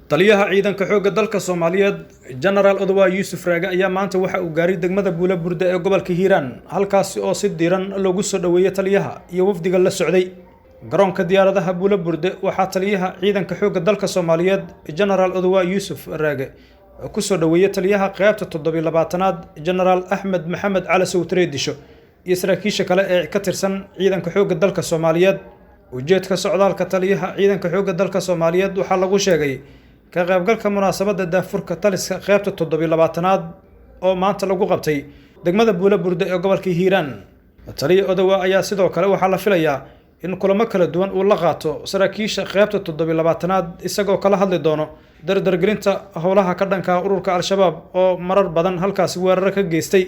taliyaha ciidanka xoogga dalka Soomaaliyeed General Odawa Yuusuf Raage ayaa maanta waxa uu gaaray degmada Buulaburda ee gobolka Hiiraan halkaas oo si diiran loogu soo dhaweeyay taliyaha iyo wafdiga la socday garoonka diyaaradaha Buulaburda waxaa taliyaha ciidanka xoogga dalka Soomaaliyeed General Odawa Yuusuf Raage ku soo dhaweeyay taliyaha qaybta 7-aad General Ahmed Maxamed Cali Sawtreedisho iyo saraakiisha kale ee ka tirsan ciidanka xoogga dalka Soomaaliyeed ujeedka socdaalka taliyaha ciidanka xoogga dalka Soomaaliyeed waxaa lagu sheegay ka qaybgalka munaasabadda daafurka taliska qaybta 7-aad oo maanta lagu qabtay degmada Buulaburda ee gobolka Hiiraan. Taliyaha Odawa ayaa sidoo kale waxaa la filayaa in kulamo kala duwan uu la qaato saraakiisha qaybta 7-aad isagoo kala hadli doono dardargelinta howlaha ka dhanka ururka Al-Shabaab oo marar badan halkaas weerar ka geystay.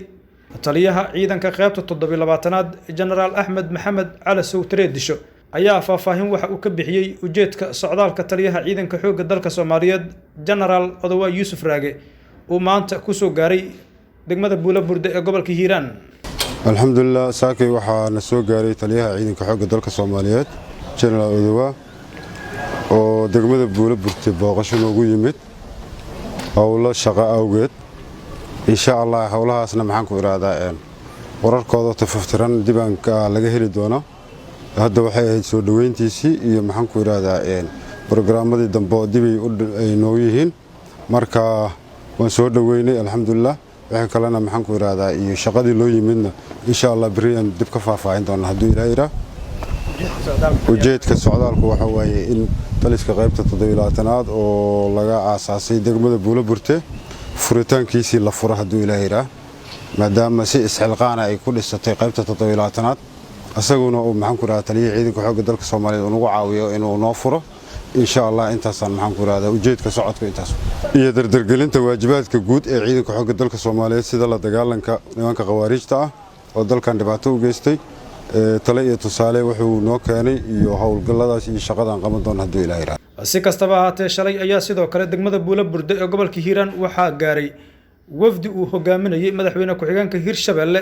Taliyaha ciidanka qaybta 7-aad General Ahmed Maxamed Cali Sawtreedisho ayaa faahfaahin waxa uu ka bixiyay ujeedka socdaalka taliyaha ciidanka xoogga dalka Soomaaliyeed General Odawa Yuusuf Raage uu maanta ku soo gaaray degmada Buulaburda ee gobolka Hiiraan. alxamdulillah saakay waxaa na soo gaaray taliyaha ciidanka xoogga dalka Soomaaliyeed General Odawa oo degmada Buulaburda booqasho noogu yimid howlo shaqo awgeed insha Allah howlahaasna maxaan ku iraadaa wararkooda tafaftiran dibaanka laga heli doono. hadda waxay ahayd soo dhaweyntiisii iyo maxaan ku iraadaa barnaamijyadii dambe dibay ay noo yihiin marka waan soo dhaweynay alxamdulillah waxaan kalena maxaan ku iraadaa iyo shaqadii loo yimidna insha Allah bariyan dib ka faahfaahin doona haddii Ilaahay ujeedka socdaalku waxa waaye in taliska qaybta 7-aad oo laga aasaasay degmada Buulaburda furitaankiisii la furo haddii Ilaahay maadaama si isxilqaan ay ku dhisatay qaybta 7-aad asaguna uu maxaan ku iraadaa taliyaha ciidanka xoogga dalka Soomaaliyeed uu nagu caawiyo inuu noo furo insha Allah intaasaan maxaan ku iraadaa ujeedka socodka intaas iyo dardargelinta waajibaadka guud ee ciidanka xoogga dalka Soomaaliyeed sida la dagaalanka nimanka khawaarijta ah oo dalkan dhibaato u geystay talo iyo tusaale wuxuu noo keenay iyo howlgalladaas iyo shaqadan qaban doona haddii Ilaahay si kastaba ahaatee shalay ayaa sidoo kale degmada Buulaburda ee gobolka Hiiraan waxaa gaaray wafdi uu hogaaminayay madaxweyne ku-xigeenka Hiirshabelle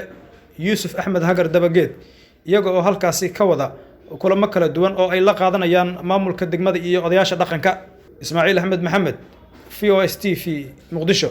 Yuusuf Axmed Hagar Dabageed iyaga oo halkaasi ka wada kulamo kala duwan oo ay la qaadanayaan maamulka degmada iyo odayaasha dhaqanka. Ismaaciil Axmed Maxamed VOS TV Muqdisho.